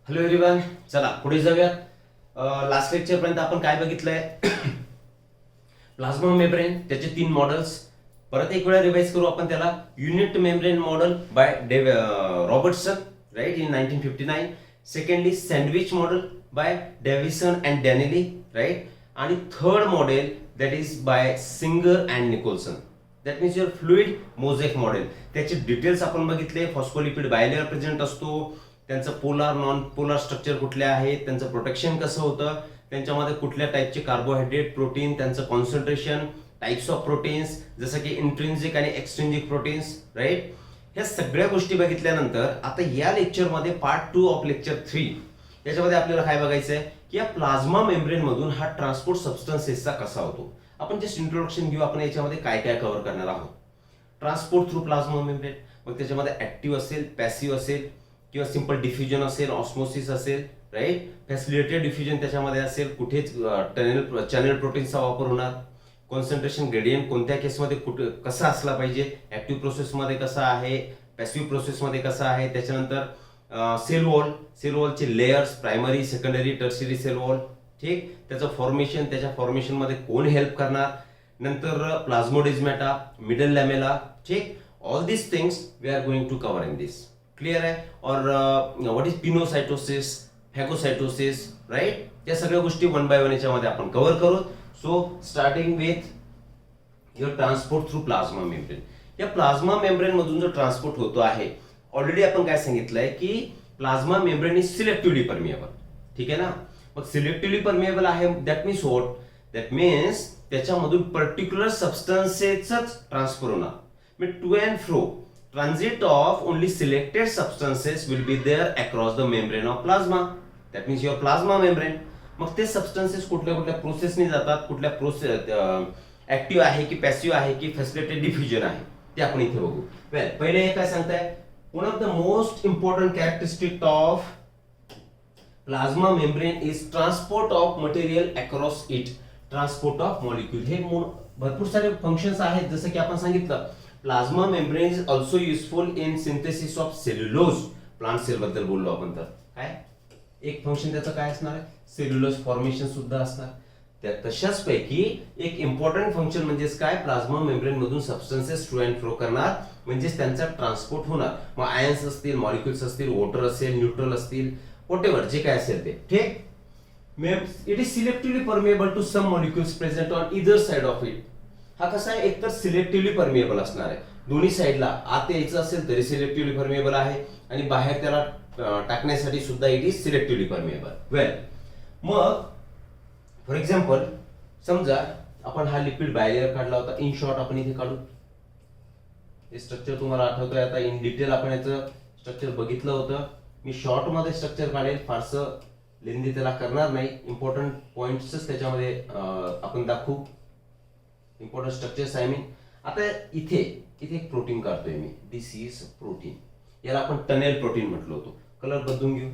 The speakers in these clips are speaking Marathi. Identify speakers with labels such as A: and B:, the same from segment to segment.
A: हॅलो एव्हरीवन, चला पुढे जाऊयात. लास्ट लेक्चर पर्यंत आपण काय बघितलंय? प्लाझ्मा मेम्ब्रेन, त्याचे 3 मॉडेल्स. परत एक वेळा रिवाइज करू आपण त्याला. Unit membrane model by Robertson, right, in 1959. Secondly sandwich model by Davson and Danielli, right. आणि third model that is by Singer and Nicolson. That means your fluid mosaic model. त्याचे डिटेल्स आपण बघितले. फॉस्फोलिपिड बायलेअर प्रेझेंट असतो, त्यांचं पोलार नॉन पोलार स्ट्रक्चर कुठले आहेत, त्यांचं प्रोटेक्शन कसं होतं, त्यांच्यामध्ये कुठल्या टाईपचे कार्बोहायड्रेट, प्रोटीन, त्यांचं कॉन्सन्ट्रेशन, टाइप्स ऑफ प्रोटीन्स जसं की इंट्रिन्सिक आणि एक्सट्रिन्सिक प्रोटीन्स, राईट. ह्या सगळ्या गोष्टी बघितल्यानंतर आता या लेक्चरमध्ये पार्ट 2 ऑफ लेक्चर 3 याच्यामध्ये आपल्याला काय बघायचं आहे की या प्लाझ्मा मेम्ब्रेन मधून हा ट्रान्सपोर्ट सबस्टन्सेसचा कसा होतो. आपण जस्ट इंट्रोडक्शन घेऊ. आपण याच्यामध्ये काय काय कव्हर करणार आहोत. ट्रान्सपोर्ट थ्रू प्लाझ्मा मेम्ब्रेन, मग त्याच्यामध्ये ऍक्टिव्ह असेल, पॅसिव्ह असेल किंवा सिंपल डिफ्युजन असेल, ऑस्मोसिस असेल, राईट. फॅसिलिटेटेड डिफ्युजन त्याच्यामध्ये असेल, कुठेच चॅनल प्रोटीन्सचा वापर होणार. कॉन्सन्ट्रेशन ग्रेडियंट कोणत्या केसमध्ये कुठे कसा असला पाहिजे, ऍक्टिव्ह प्रोसेसमध्ये कसा आहे, पॅसिव्ह प्रोसेसमध्ये कसा आहे. त्याच्यानंतर सेल वॉलचे layers, primary, secondary, tertiary cell wall, ठीक. त्याचं फॉर्मेशन, त्याच्या फॉर्मेशनमध्ये कोण हेल्प करणार. नंतर प्लाझ्मोडेस्माटा, मिडल लॅमेला, ठीक. All this things we are going to cover in this. Clear आहे. और what is pinocytosis, phagocytosis, right. या सगळ्या गोष्टी 1 बाय 1 याच्यामध्ये आपण कव्हर करू. So starting with your transport through plasma membrane. या प्लाझ्मा मेम्ब्रेन मधून जो ट्रान्सपोर्ट होतो आहे, ऑलरेडी आपण काय सांगितलंय की plasma membrane is selectively permeable. ठीक आहे ना. मग सिलेक्टिव्हली परमिएबल आहे, that means what, that means त्याच्यामधून पर्टिक्युलर सबस्टन्सेसच ट्रान्सफर होणार. मग to and fro transit of only selected substances will be there across the membrane of plasma. That means your plasma membrane. मग ते सबस्टन्सेस कुठल्या कुठल्या प्रोसेसने जातात, कुठल्या प्रोसेस ऍक्टिव्ह आहे की पॅसिव्ह आहे की फॅसिलिटेटेड डिफ्युजन आहे, ते आपण इथे बघू. वेल, पहिले हे काय सांगताय, one of the most important characteristic of plasma membrane is transport of material across it. Transport of molecule. हे भरपूर सारे फंक्शन्स आहेत. जसं की आपण सांगितलं, plasma membrane is also useful in synthesis of cellulose. Plant cell बद्दल बोललो आपण, तर काय एक फंक्शन त्याचं काय असणार आहे, सेल्युलोज फॉर्मेशन सुद्धा असणार. त्या तशाच पैकी एक इम्पॉर्टंट फंक्शन म्हणजेच काय, प्लाझ्मा मेम्ब्रेन मधून सबस्टन्सेस टू अँड फ्रो करणार, म्हणजेच त्यांचा ट्रान्सपोर्ट होणार. मग आयन्स असतील, मॉलिक्युल्स असतील, वॉटर असेल, न्यूट्रल असतील, व्हॉटएव्हर जे काय असेल ते, ठीक. It is selectively permeable to some molecules present on either side of it. हा कसा आहे, एकतर सिलेक्टिव्हली परमिएबल असणार आहे, दोन्ही साईडला आत यायचं असेल तरी सिलेक्टिव्हली परमिएबल आहे, आणि बाहेर त्याला टाकण्यासाठी सुद्धा इट इज सिलेक्टिव्हली परमिएबल. वेल, मग फॉर एक्झाम्पल समजा आपण हा लिपिड बायलेअर काढला होता. इन शॉर्ट आपण इथे काढू. हे स्ट्रक्चर तुम्हाला आठवतंय. आता इन डिटेल आपण याचं स्ट्रक्चर बघितलं होतं. मी शॉर्ट मध्ये स्ट्रक्चर काढेल, फारसं लेंदी त्याला करणार नाही. इम्पॉर्टंट पॉइंट्सच त्याच्यामध्ये आपण दाखवू. Important structures I mean. आता इथे एक प्रोटीन काढतोय मी. दिस इज प्रोटीन. याला आपण टनेल प्रोटीन म्हटलं होतो. कलर बदलून घेऊ.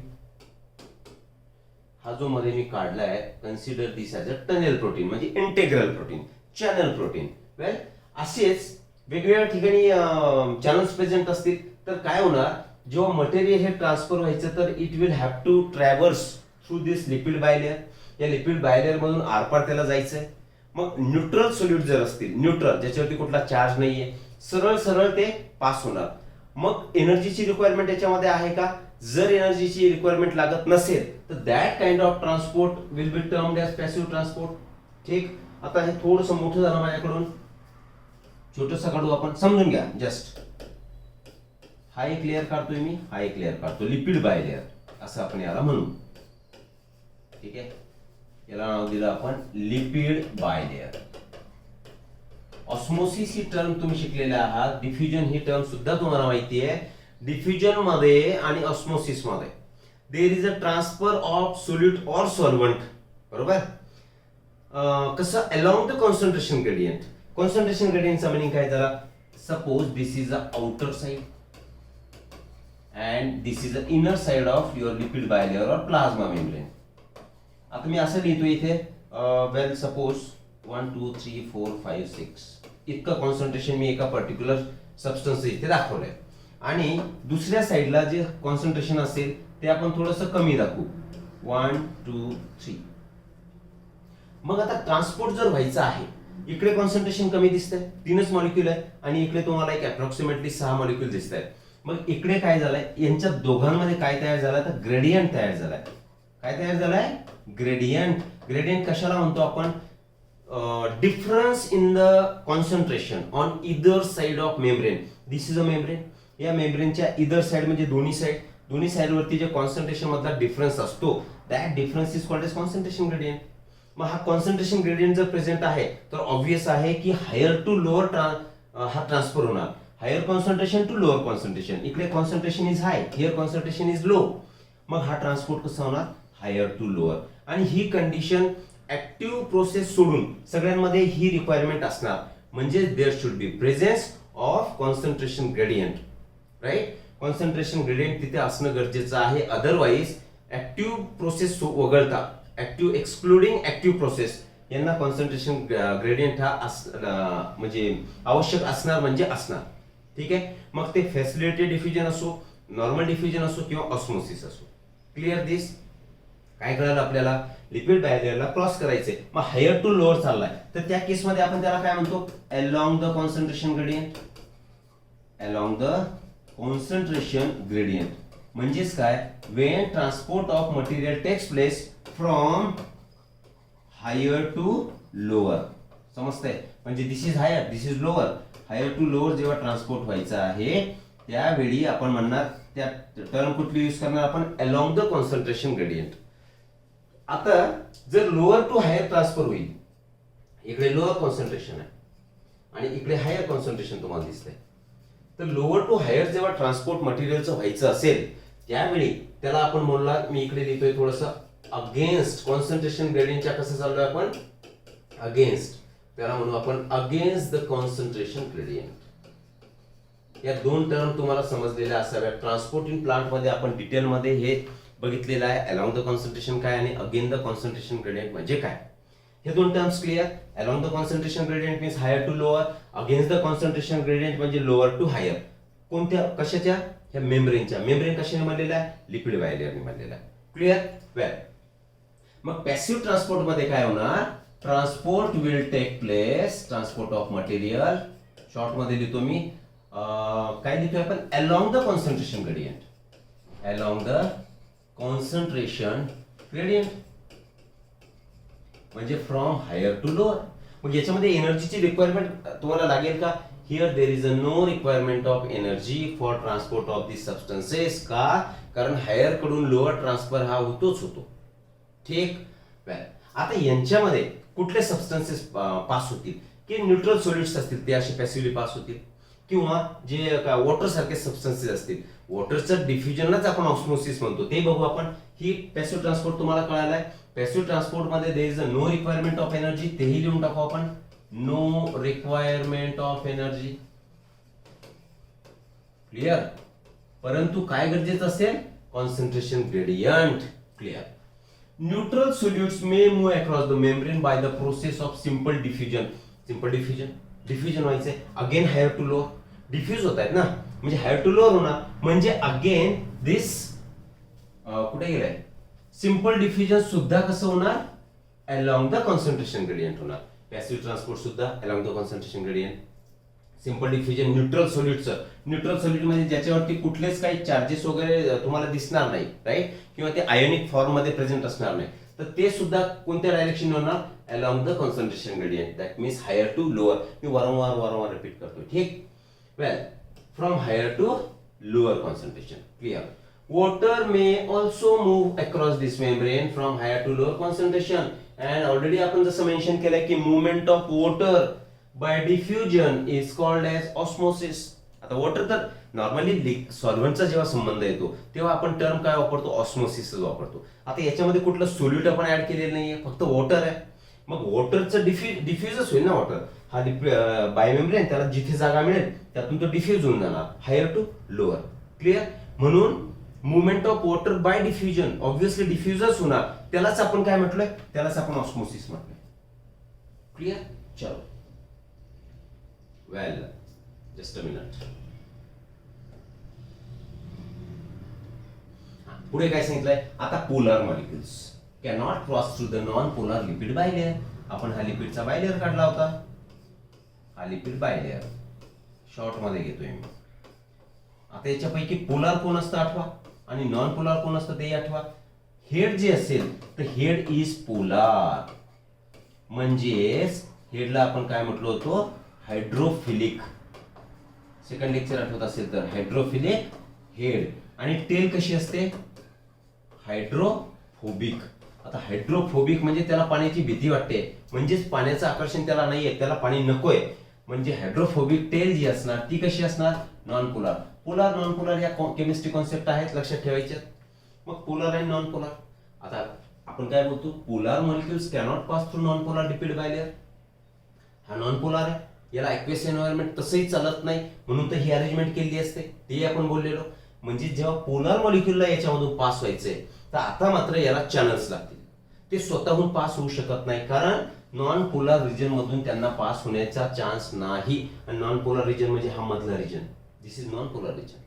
A: हा जो मध्ये मी काढलाय, consider this as a tunnel protein, म्हणजे इंटेग्रल प्रोटीन, चॅनल प्रोटीन. वेल, असेच वेगवेगळ्या ठिकाणी चॅनल्स प्रेझेंट असतील तर काय होणार, जेव्हा मटेरियल हे ट्रान्सफर व्हायचं तर it will have to traverse through this lipid bilayer. या लिपिड बायलेअर मधून आरपार त्याला जायचंय. मग न्यूट्रल सोल्यूट जर असतील, न्यूट्रल ज्याच्यावरती कुठला चार्ज नाहीये, सरळ सरळ ते पास होणार. मग एनर्जीची रिक्वायरमेंट याच्यामध्ये आहे का? जर एनर्जीची रिक्वायरमेंट लागत नसेल तर that kind of transport will be termed as passive transport. ठीक. आता हे थोडंसं मोठं झालं माझ्याकडून, छोटंसं काढू आपण, समजून घ्या जस्ट. हा एक लेअर काढतोय मी, हा एक लेअर काढतो, लिपिड बायलेअर असं आपण याला म्हणू. ठीक आहे. याला नाव दिलं आपण लिपिड बायलेअर. ऑस्मोसिस ही टर्म तुम्ही शिकलेले आहात. डिफ्युजन ही टर्म सुद्धा तुम्हाला माहिती आहे. डिफ्युजन मध्ये आणि ऑस्मोसिस मध्ये there is a transfer of solute or solvent. बरोबर. कसं, along the concentration gradient. Concentration ग्रेडियंटचा मीनिंग काय जरा, suppose this is a outer side and this is a inner side of your lipid bilayer or plasma membrane. आता मी असं लिहितो इथे, वेल सपोज 1 2 3 4 5 6 इतकं कॉन्सन्ट्रेशन मी एका पर्टिक्युलर सबस्टन्स इथे दाखवलंय, आणि दुसऱ्या साईडला जे कॉन्सन्ट्रेशन असेल ते आपण थोडंसं कमी दाखवू. 1 2 3. मग आता ट्रान्सपोर्ट जर व्हायचं आहे, इकडे कॉन्सन्ट्रेशन कमी दिसतंय, 3च मॉलिक्यूल आहे, आणि इकडे तुम्हाला एक अप्रॉक्सिमेटली 6 मॉलिक्यूल दिसत आहेत. मग इकडे काय झालंय, यांच्या दोघांमध्ये काय तयार झालं, तर ग्रेडियंट तयार झालाय. काय तयार झालाय, ग्रेडियंट. ग्रेडियंट कशाला म्हणतो आपण, difference in the concentration on either side of membrane. This is a membrane. या मेम्ब्रेनच्या इदर साइड म्हणजे दोन्ही साइड वरती जे कॉन्सन्ट्रेशन मधला डिफरन्स असतो, that difference is called as concentration gradient. मग हा कॉन्सन्ट्रेशन ग्रेडियंट जर प्रेझेंट आहे तर ऑब्विस आहे की हायर टू लोअर हा ट्रान्सफर होणार. Higher concentration to lower concentration. इकडे concentration is high, here concentration is low. मग हा ट्रान्सपोर्ट कसा होणार, हायर टू लोअर. आणि ही कंडिशन ऍक्टिव्ह प्रोसेस सोडून सगळ्यांमध्ये ही रिक्वायरमेंट असणार, म्हणजे there should be presence of concentration gradient. Right, concentration gradient तिथे असणं गरजेचं आहे. अदरवाईज ऍक्टिव्ह प्रोसेस वगळता, ऍक्टिव्ह एक्सक्लुडिंग ऍक्टिव्ह प्रोसेस, यांना कॉन्सन्ट्रेशन ग्रेडियंट हा म्हणजे आवश्यक असणार म्हणजे असणार. ठीक आहे. मग ते फॅसिलिटेटेड डिफ्युजन असो, नॉर्मल डिफ्युजन असो किंवा ऑस्मोसिस असो. क्लिअर दिस. काय कळलं आपल्याला, लिपिड बॅरियरला क्रॉस करायचे. मग हायर टू लोअर चाललाय तर त्या केसमध्ये आपण त्याला काय म्हणतो, along the concentration gradient. Along the concentration gradient म्हणजेच काय, when transport of material takes place from higher to lower. समजतंय, म्हणजे this is higher, this is lower. Higher to lower जेव्हा ट्रान्सपोर्ट व्हायचं आहे त्यावेळी आपण म्हणणार, त्या टर्म कुठली यूज करणार आपण, अलोंग द कॉन्सन्ट्रेशन ग्रेडियंट. आता जर लोअर टू हायर ट्रान्सफर होईल, इकडे लोअर कॉन्सन्ट्रेशन आहे आणि इकडे हायर कॉन्सन्ट्रेशन तुम्हाला दिसतंय, तर लोअर टू हायर जेव्हा ट्रान्सपोर्ट मटेरियलचं व्हायचं असेल त्यावेळी त्याला आपण म्हणला, मी इकडे लिहितोय थोडंसं, अगेन्स्ट कॉन्सन्ट्रेशन ग्रेडियंटच्या कसं चाललोय आपण, अगेन्स्ट. त्याला म्हणू आपण अगेन्स्ट द कॉन्सन्ट्रेशन ग्रेडियंट. या दोन टर्म तुम्हाला समजलेल्या असाव्या. ट्रान्सपोर्ट इन प्लांट मध्ये आपण डिटेलमध्ये हे बघितलेलं आहे, अलोंग द कॉन्सन्ट्रेशन काय आणि अगेन द कॉन्सन्ट्रेशन ग्रेडियंट म्हणजे काय. हे दोन terms clear. Along the concentration gradient means higher to lower, against the concentration gradient म्हणजे लोअर टू हायर. कोणत्या, कशाच्या, ह्या मेम्ब्रेनच्या. मेम्ब्रेन कशाने बनलेला आहे, लिपिड बायलेअरने बनलेला आहे. क्लिअर. वेल, मग पॅसिव्ह ट्रान्सपोर्ट मध्ये काय होणार, transport will take place, transport of material, short मध्ये लिहितो मी, काय लिहितोय आपण, along the concentration gradient. Along the concentration gradient म्हणजे फ्रॉम हायर टू लोअर. मग याच्यामध्ये एनर्जीची रिक्वायरमेंट तुम्हाला लागेल का, here there is a no requirement of energy for transport of this substances. का, कारण हायर कडून लोअर ट्रान्सफर हा होतोच होतो. ठीक. आता यांच्यामध्ये कुठले सबस्टन्सेस पास होतील, की न्यूट्रल सॉलिड्स असतील ते असे पॅसिव्हली पास होतील, किंवा जे वॉटर सारखे सबस्टन्सेस असतील. वॉटरचं डिफ्युजनलाच आपण ऑस्मोसिस म्हणतो, ते बघू आपण. ही पॅसिव्ह ट्रान्सपोर्ट तुम्हाला कळालाय. पॅसिव्ह ट्रान्सपोर्ट मध्ये there is a no requirement of energy, तेही लिहून टाकू आपण, no requirement of energy. Clear. परंतु काय गरजेचं असेल, concentration gradient. Clear. Neutral solutes may move across the membrane by the process of simple diffusion. Simple diffusion, diffusion व्हायचंय, again higher to lower, diffuse होत आहेत ना, म्हणजे हायर टू लोअर होणार. म्हणजे अगेन दिस कुठे गेलाय, सिंपल डिफ्युजन सुद्धा कसं होणार, अलोंग द कॉन्सन्ट्रेशन ग्रेडियंट होणार. पॅसिव्ह ट्रान्सपोर्ट सुद्धा along the concentration gradient. Simple diffusion neutral सॉलिडचं, न्यूट्रल सॉलिड म्हणजे ज्याच्यावरती कुठलेच काही चार्जेस वगैरे तुम्हाला दिसणार नाही, राईट, किंवा ते आयोनिक फॉर्म मध्ये प्रेझेंट असणार नाही, तर ते सुद्धा कोणत्या डायरेक्शन होणार, along the concentration gradient. That means higher to lower. मी वारंवार रिपीट करतो. ठीक. Well, from higher to lower concentration. Clear. Water may also move across this membrane from higher to lower concentration. And already आपण जसं मेन्शन केलंय की movement of water by diffusion is called as osmosis. आता वॉटर तर नॉर्मली सॉल्व्हंटचा जेव्हा संबंध येतो तेव्हा आपण टर्म काय वापरतो, ऑस्मोसिस वापरतो. आता याच्यामध्ये कुठलं सोल्यूट आपण ऍड केलेलं नाहीये, फक्त वॉटर आहे. मग वॉटरचं डिफ्युजच होईल ना. वॉटर हा बायोमेम्ब्रेन, त्याला जिथे जागा मिळेल त्यातून तो डिफ्यूज होऊन जाणार, हायर टू लोअर. क्लिअर. म्हणून movement of water by diffusion, obviously डिफ्युजच होणार, त्यालाच आपण काय म्हटलंय, त्यालाच आपण ऑस्मोसिस म्हटलंय. क्लिअर. चलो. Well, just a minute. पुढे काय सांगितलंय आता polar molecules cannot cross through the non polar lipid bilayer. आपण हा लिपिडचा बायलेअर काढला होता, हा लिपिड बायलेअर शॉर्ट मध्ये घेतोय मी. आता याच्यापैकी पोलार कोण असतं आठवा आणि नॉन पोलार कोण असतं ते आठवा. हेड जे असेल तर हेड इज पोलार, म्हणजेच हेडला आपण काय म्हटलं होतो हायड्रोफिलिक. सेकंड लेक्चर आठवत असेल तर हायड्रोफिलिक हेड. आणि टेल कशी असते हायड्रोफोबिक. आता हायड्रोफोबिक म्हणजे त्याला पाण्याची भीती वाटते, म्हणजेच पाण्याचं आकर्षण त्याला नाहीये, त्याला पाणी नकोय. म्हणजे हायड्रोफोबिक टेल जी असणार ती कशी असणार non polar. Polar non polar या केमिस्ट्री कॉन्सेप्ट आहेत, लक्षात ठेवायच्या. मग पोलार आणि नॉन पोलार. आता आपण काय बोलतो polar molecules cannot pass through non polar lipid bilayer. हा नॉन पोलार आहे, याला ॲक्वेस एन्व्हायरमेंट तसंही चालत नाही, म्हणून तर ही अरेंजमेंट केली असते, ते आपण बोललेलो. म्हणजे जेव्हा पोलार मॉलिक्युलला याच्यामधून पास व्हायचंय तर आता मात्र याला चॅनल्स लागतील. ते स्वतःहून पास होऊ शकत नाही, कारण नॉन पोलार रिजन मधून त्यांना पास होण्याचा चान्स नाही. आणि नॉन पोलार रिजन म्हणजे हा मधला region, this is non polar region.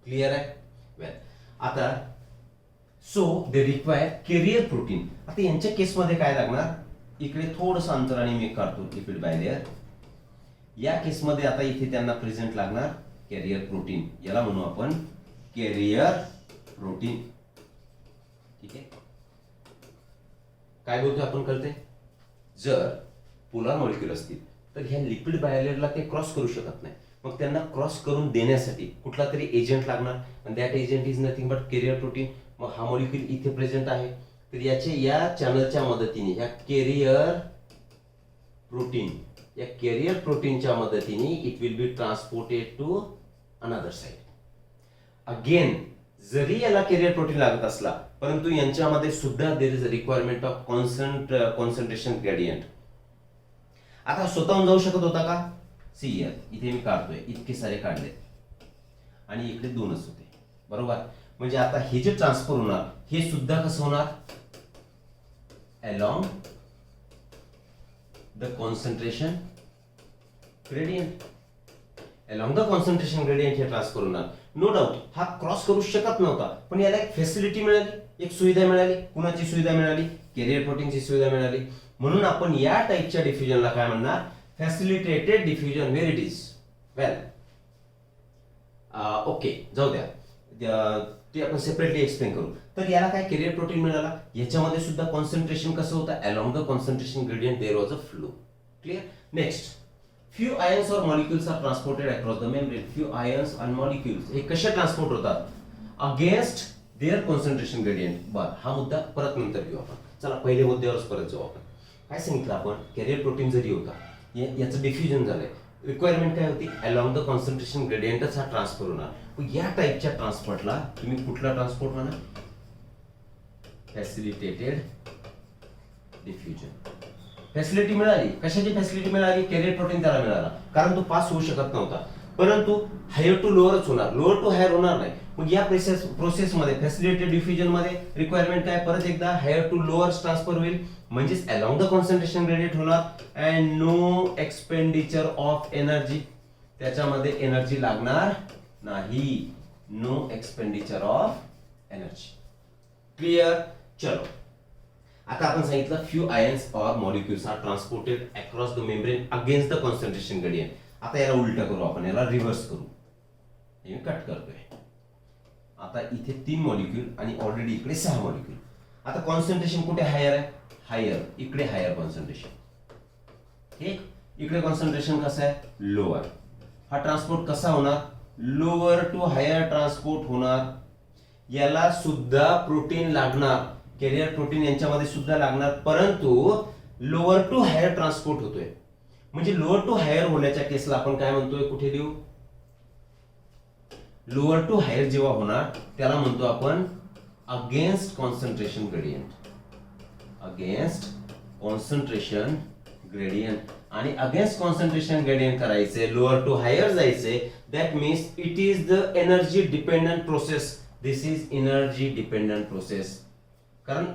A: Clear आहे. वेल, आता so they require carrier protein. आता यांच्या केसमध्ये काय लागणार, इकडे थोडंसं अंतराने मी काढतो लिपिड बायलेअर. या केसमध्ये आता इथे त्यांना प्रेझेंट लागणार कॅरियर प्रोटीन, याला म्हणू आपण कॅरियर प्रोटीन. ठीक आहे. काय बोलतोय आपण कळते. जर पोलार मॉलिक्युल असतील तर ह्या लिपिड बायलेअरला ते क्रॉस करू शकत नाही, मग त्यांना क्रॉस करून देण्यासाठी कुठला तरी एजंट लागणार, आणि that agent is nothing but carrier protein. मग हा मॉलिक्युल इथे प्रेझेंट आहे, तर याचे या चॅनलच्या मदतीने या कॅरियर प्रोटीनच्या मदतीने it will be transported to another side. Again जरी याला कॅरियर प्रोटीन लागत असला, परंतु यांच्यामध्ये सुद्धा there is a requirement of concentration gradient. आता स्वतःहून जाऊ शकत होता का. सी इथे मी काढतोय, इतके सारे काढले आणि इकडे दोनच होते, बरोबर. म्हणजे आता हे जे ट्रान्सफर होणार हे सुद्धा कसं होणार along the concentration gradient. along the concentration gradient हे ट्रान्सफर होणार. नो डाऊट हा क्रॉस करू शकत नव्हता, पण याला एक फॅसिलिटी मिळाली, एक सुविधा मिळाली. कुणाची सुविधा मिळाली, कॅरियर प्रोटीनची सुविधा मिळाली. म्हणून आपण या टाईपच्या डिफ्युजनला काय म्हणणार facilitated diffusion. Where it is. Well, okay, जाऊ द्या, ते आपण सेपरेटली एक्सप्लेन करू. तर याला काय कॅरियर प्रोटीन मिळाला, याच्यामध्ये सुद्धा कॉन्सन्ट्रेशन कसं होतं along the concentration gradient there was a flow. Clear. Next, few ions or molecules are transported across the membrane. Few ions and molecules हे कशा ट्रान्सपोर्ट होतात against their concentration gradient. बर, हा मुद्दा परत नंतर घेऊ आपण. चला पहिले मुद्द्यावरच परत जाऊ आपण. काय सांगितलं आपण, कॅरियर प्रोटीन जरी होता याचं डिफ्युजन झालंय, रिक्वायरमेंट काय होती along the concentration gradient हा ट्रान्सफर होणार. या टाईपच्या ट्रान्सपोर्टला तुम्ही कुठला ट्रान्सपोर्ट म्हणा फॅसिलिटेटेड डिफ्युजन. फॅसिलिटी मिळाली, कशाची फॅसिलिटी मिळाली, कॅरियर प्रोटीन त्याला मिळाला, कारण तो पास होऊ शकत नव्हता. परंतु हायर टू लोअरच होणार, लोअर टू हायर होणार नाही. मग या प्रोसेसमध्ये फॅसिलिटेटेड डिफ्युजन मध्ये रिक्वायरमेंट काय, परत एकदा हायर टू लोअर ट्रान्सफर होईल, म्हणजेच along the concentration gradient होणार. And no expenditure of energy, त्याच्यामध्ये एनर्जी लागणार नाही. No expenditure of energy. Clear. चलो, आता आपण सांगितलं फ्यू आयन्स और molecules are transported across the membrane against the concentration gradient. आता याला उलटा करू आपण, याला रिव्हर्स करू. हे कट करतोय. आता इथे 3 मॉलिक्युल आणि ऑलरेडी इकडे 6 मॉलिक्युल. आता कॉन्सन्ट्रेशन कुठे हायर आहे, हायर, इकडे हायर कॉन्सन्ट्रेशन. ठीक, इकडे कॉन्सन्ट्रेशन कसं आहे लोअर. हा ट्रान्सपोर्ट कसा होणार, लोअर टू हायर ट्रान्सपोर्ट होणार. याला सुद्धा प्रोटीन लागणार, कॅरियर प्रोटीन यांच्यामध्ये सुद्धा लागणार, परंतु लोअर टू हायर ट्रान्सपोर्ट होतोय. म्हणजे लोअर टू हायर होण्याच्या केसला आपण काय म्हणतोय, कुठे देऊ, लोअर टू हायर जेव्हा होणार त्याला म्हणतो आपण against concentration gradient. Against concentration gradient. आणि अगेन्स्ट कॉन्सन्ट्रेशन ग्रेडियंट करायचे, लोअर टू हायर जायचे, that means it is the energy dependent process. This is energy dependent process. कारण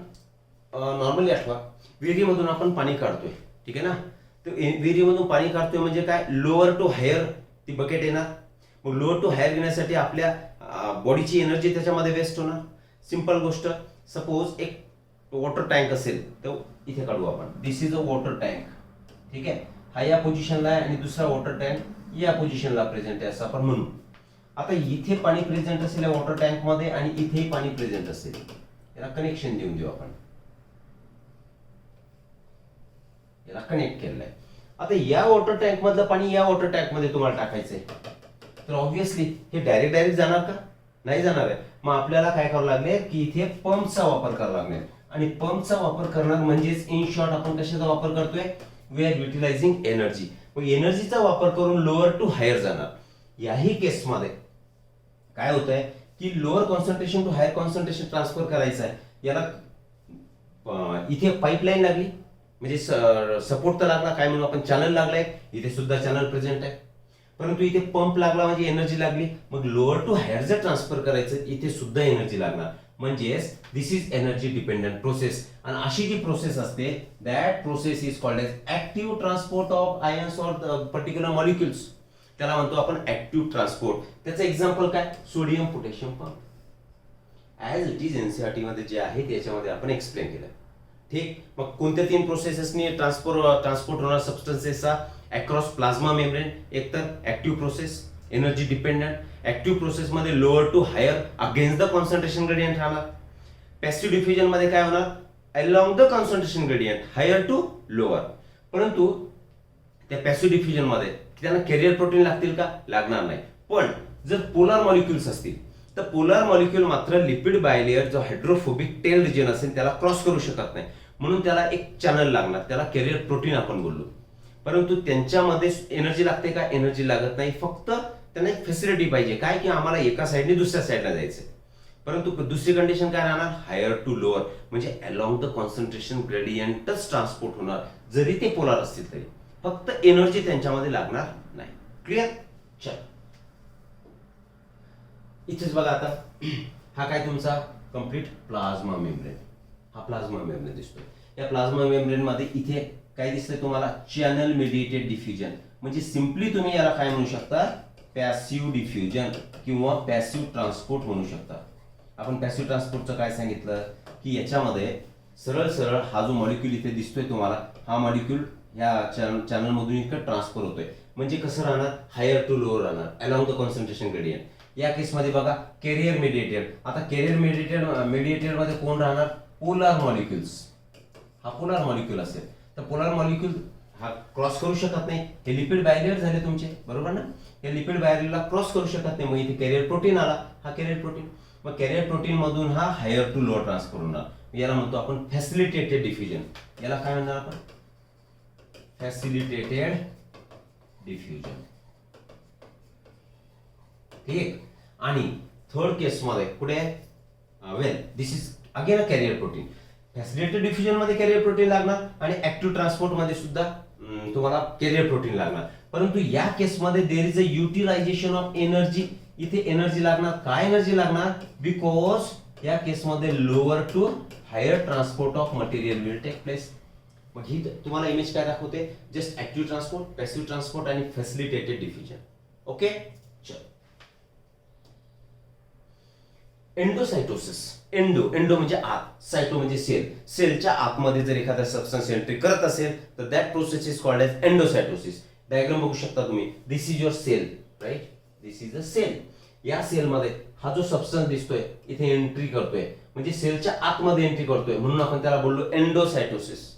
A: नॉर्मली आठवा, विहिरीमधून आपण पाणी काढतोय, ठीक आहे ना. तर विहिरीमधून पाणी काढतोय म्हणजे काय, लोअर टू हायर ती बकेट येणार. मग लोअर टू हायर घेण्यासाठी आपल्या बॉडीची एनर्जी त्याच्यामध्ये वेस्ट होणार. सिंपल गोष्ट, सपोज एक वॉटर टँक असेल तर इथे काढू आपण, दिस इज अ वॉटर टँक, ठीक आहे, हा या पोझिशनला आहे आणि दुसरा वॉटर टँक या पोझिशनला प्रेझेंट आहे असं आपण म्हणू. आता इथे पाणी प्रेझेंट असेल या वॉटर टँक मध्ये आणि इथे पाणी प्रेझेंट असेल, याला कनेक्शन देऊ आपण, याला कनेक्ट केलेलं आहे. आता या वॉटर टँक मधलं पाणी या वॉटर टँक मध्ये तुम्हाला टाकायचंय, तर ऑब्व्हियसली हे डायरेक्ट जाणार का? नाही जाणार आहे. मग आपल्याला काय करावं लागेल की इथे पंपचा वापर करावा लागेल, आणि पंपचा वापर करणार म्हणजेच इन शॉर्ट आपण कशाचा वापर करतोय, वी आर युटिलायझिंग एनर्जी. मग एनर्जीचा वापर करून लोअर टू हायर जाणार. याही केसमध्ये काय होत आहे की lower concentration to higher concentration transfer करायचं आहे. याला इथे पाईपलाईन लागली म्हणजे सपोर्ट तर लागला, काय म्हणू आपण, चॅनल लागलाय, इथे सुद्धा चॅनल प्रेझेंट आहे. परंतु इथे पंप लागला म्हणजे एनर्जी लागली. मग लोअर टू हायर जर ट्रान्सफर करायचं इथे सुद्धा एनर्जी लागणार, म्हणजेच this is energy dependent process. आणि अशी जी प्रोसेस असते that process is called as active transport of ions or particular molecules. त्याला म्हणतो आपण ऍक्टिव्ह ट्रान्सपोर्ट. त्याचं एक्झाम्पल काय, sodium potassium pump. As it is NCERT मध्ये जे आहे त्याच्यामध्ये आपण एक्सप्लेन केलं, ठीक. मग कोणत्या 3 प्रोसेसेसनी ट्रान्सपोर्ट होणार सबस्टन्सेसचा अक्रॉस प्लाझ्मा मेम्ब्रेन? एक तर active process, energy dependent. Active process मध्ये lower to higher against the concentration gradient राहणार. पॅसिव्ह डिफ्युजन मध्ये काय होणार, along the concentration gradient higher to lower. परंतु त्या पॅसिव्ह डिफ्युजन मध्ये त्यांना कॅरियर प्रोटीन लागतील का? लागणार नाही. पण जर पोलार मॉलिक्युल्स असतील तर पोलार मॉलिक्युल मात्र लिपिड बायलेअर जो हायड्रोफोबिक टेल रिजन असेल त्याला क्रॉस करू शकत नाही, म्हणून त्याला एक चॅनल लागणार, त्याला कॅरियर प्रोटीन आपण बोललो. परंतु त्यांच्यामध्ये एनर्जी लागते का? एनर्जी लागत नाही. फक्त त्यांना एक फॅसिलिटी पाहिजे, काय की आम्हाला एका साईडने दुसऱ्या साईडला जायचंय. परंतु दुसरी कंडिशन काय राहणार, हायर टू लोअर, म्हणजे अलॉंग द कॉन्सन्ट्रेशन ग्रेडियंटच ट्रान्सपोर्ट होणार जरी ते पोलार असतील तरी, फक्त एनर्जी त्यांच्यामध्ये लागणार नाही. क्लिअर? चल इथेच बघा आता, हा काय तुमचा कम्प्लीट प्लाझ्मा मेम्ब्रेन. हा प्लाझ्मा मेम्ब्रेन दिसतोय. या प्लाझ्मा मेम्ब्रेन मध्ये इथे काय दिसतंय तुम्हाला, चॅनल मेडिएटेड डिफ्युजन. म्हणजे सिंपली तुम्ही याला काय म्हणू शकता, पॅसिव्ह डिफ्युजन किंवा पॅसिव्ह ट्रान्सपोर्ट म्हणू शकता. आपण पॅसिव्ह ट्रान्सपोर्टचं काय सांगितलं की याच्यामध्ये सरळ सरळ हा जो मॉलिक्यूल इथे दिसतोय तुम्हाला, हा मॉलिक्यूल ह्या चॅनल मधून इकडे ट्रान्सफर होतोय. म्हणजे कसं राहणार, हायर टू लोअर राहणार अलॉंग द कॉन्सन्ट्रेशन ग्रेडियंट. या केसमध्ये बघा कॅरियर मेडिएटेड. आता कॅरियर मेडिएटेड मध्ये कोण राहणार, पोलार मॉलिक्युल्स. हा पोलार मॉलिक्यूल असेल तर पोलार मॉलिक्यूल हा क्रॉस करू शकत नाही. हे लिपिड बॅरियर झाले तुमचे, बरोबर ना. या लिपिड बॅरियरला क्रॉस करू शकत नाही, मग इथे कॅरियर प्रोटीन आला, हा कॅरियर प्रोटीन. मग कॅरियर प्रोटीन मधून हा हायर टू लोअर ट्रान्सफर होणार. याला म्हणतो आपण फॅसिलिटेटेड डिफ्युजन. याला काय म्हणणार आपण, फॅसिलिटेटेड डिफ्युजन. ठीक. आणि थर्ड केस मध्ये कुठे, well this is again a carrier protein. Facilitated diffusion मध्ये कॅरियर प्रोटीन लागणार आणि ऍक्टिव्ह ट्रान्सपोर्ट मध्ये सुद्धा तुम्हाला कॅरियर प्रोटीन लागणार. परंतु या केसमध्ये there is a utilization of energy. इथे एनर्जी लागणार. काय एनर्जी लागणार, बिकॉज या केसमध्ये lower to higher transport of material will take place. मग ही तुम्हाला इमेज काय दाखवते, just active transport, passive transport आणि facilitated diffusion. Okay. Endocytosis. Endo म्हणजे आत, सायटो म्हणजे सेल. सेलच्या आतमध्ये जर एखादा सबस्टन्स एंट्री करत असेल तर that process is called as endocytosis. Diagram बघू शकता तुम्ही, this is your cell, right, this is a cell. या सेलमध्ये हा जो सबस्टन्स दिसतोय इथे एंट्री करतोय, म्हणजे सेलच्या आतमध्ये एंट्री करतोय, म्हणून आपण त्याला बोललो एंडोसायटोसिस.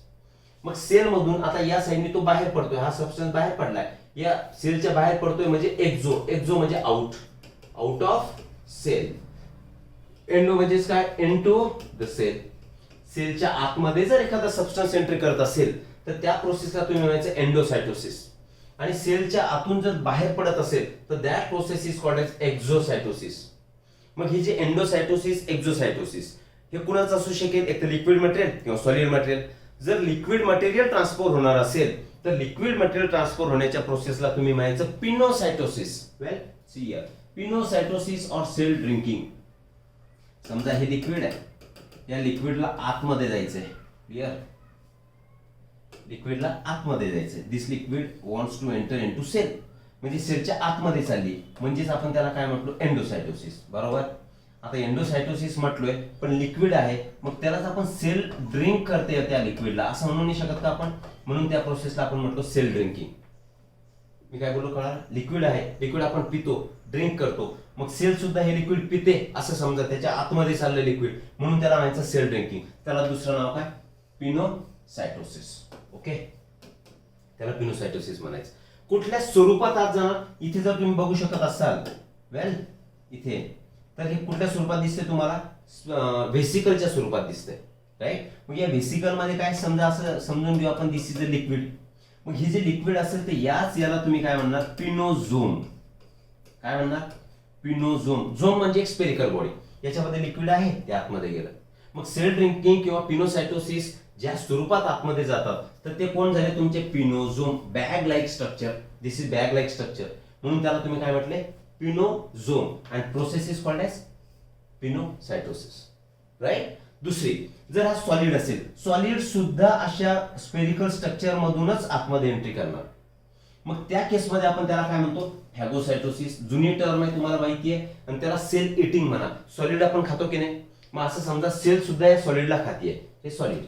A: मग सेल मधून आता या साईडने तो बाहेर पडतोय, हा सबस्टन्स बाहेर पडलाय, या सेलच्या बाहेर पडतोय म्हणजे एक्झो म्हणजे आउट ऑफ सेल. एंडो म्हणजे काय, इनटू द सेल. सेलच्या आतमध्ये जर एखादा सबस्टन्स एंट्री करत असेल तर त्या प्रोसेसला तुम्ही म्हणायचं एंडोसायटोसिस. आणि सेलच्या आतून जर बाहेर पडत असेल तर that process is called as exocytosis. मग ही जे एंडोसायटोसिस, एक्झोसायटोसिस हे कुणाचं असू शकेल, एक तर लिक्विड मटेरियल किंवा सॉलिड मटेरियल. जर लिक्विड मटेरियल ट्रान्सफर होणार असेल तर लिक्विड मटेरियल ट्रान्सफर होण्याच्या प्रोसेसला तुम्ही म्हणायचं पिनोसायटोसिस. वेल सी हियर, पिनोसायटोसिस और सेल ड्रिंकिंग. समजा हे लिक्विड आहे, या लिक्विडला आतमध्ये जायचंय, क्लिअर, लिक्विडला आतमध्ये जायचंय. This liquid wants to enter into cell, म्हणजे सेलच्या आतमध्ये चालली, म्हणजेच आपण त्याला काय म्हटलो, एंडोसायटोसिस. बरोबर. आता एंडोसायटोसिस म्हटलोय पण लिक्विड आहे, मग त्यालाच आपण सेल ड्रिंक करते त्या लिक्विडला असं म्हणू नाही शकत का आपण? म्हणून त्या प्रोसेसला आपण म्हटलो सेल ड्रिंकिंग. मी काय बोललो कळालं? लिक्विड आहे, लिक्विड आपण पितो, ड्रिंक करतो, मग सेल सुद्धा हे लिक्विड पिते असं समजा, त्याच्या आतमध्ये चाललं लिक्विड, म्हणून त्याला म्हणायचं सेल ड्रिंकिंग. त्याला दुसरं नाव काय? पिनोसायटोसिस. ओके, त्याला पिनोसायटोसिस म्हणायचं. कुठल्या स्वरूपात आज जाणार? इथे जर तुम्ही बघू शकत असाल, वेल इथे तर हे कुठल्या स्वरूपात दिसते तुम्हाला? व्हेसिकलच्या स्वरूपात दिसतंय, राईट. मग या व्हेसिकल मध्ये काय समजा, असं समजून घेऊ आपण, दिस इज अ लिक्विड. मग हे जे लिक्विड असेल ते याला तुम्ही काय म्हणणार? पिनोझोम. काय म्हणणार? पिनोझोम. झोम म्हणजे एक स्पेरिकल बॉडी, याच्यामध्ये लिक्विड आहे, ते आतमध्ये गेलं. मग सेल ड्रिंकिंग किंवा पिनोसायटोसिस ज्या स्वरूपात आतमध्ये जातात तर ते कोण झाले? तुमचे pinosome. Bag like structure, this is bag like structure, म्हणून त्याला तुम्ही काय म्हटले? Pinosome. And process is called as pinocytosis, right. दुसरी, जर हा सॉलिड असेल, सॉलिड सुद्धा अशा स्पेरिकल स्ट्रक्चर मधूनच आतमध्ये एंट्री करणार, मग त्या केसमध्ये आपण त्याला काय म्हणतो? फॅगोसायटोसिस. जुनी टर्म आहे, तुम्हाला माहिती आहे, आणि त्याला सेल इटिंग म्हणा. सॉलिड आपण खातो की नाही? मग असं समजा सेल सुद्धा या सॉलिडला खातीये, हे सॉलिड,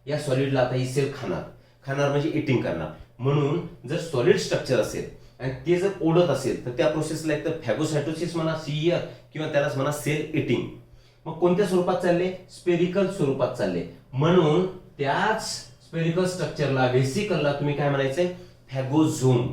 A: या सॉलिडला आता ही सेल खाणार म्हणजे इटिंग करणार. म्हणून जर सॉलिड स्ट्रक्चर असेल आणि ते जर ओढत असेल तर त्या प्रोसेसला एक तर फॅगोसायटोसिस म्हणा, सीईआर, किंवा त्यालाच म्हणा सेल इटिंग. मग कोणत्या स्वरूपात चालले? स्पेरिकल स्वरूपात चालले, म्हणून त्याच स्पेरिकल स्ट्रक्चरला, व्हेसिकलला तुम्ही काय म्हणायचंय? फॅगोझोम.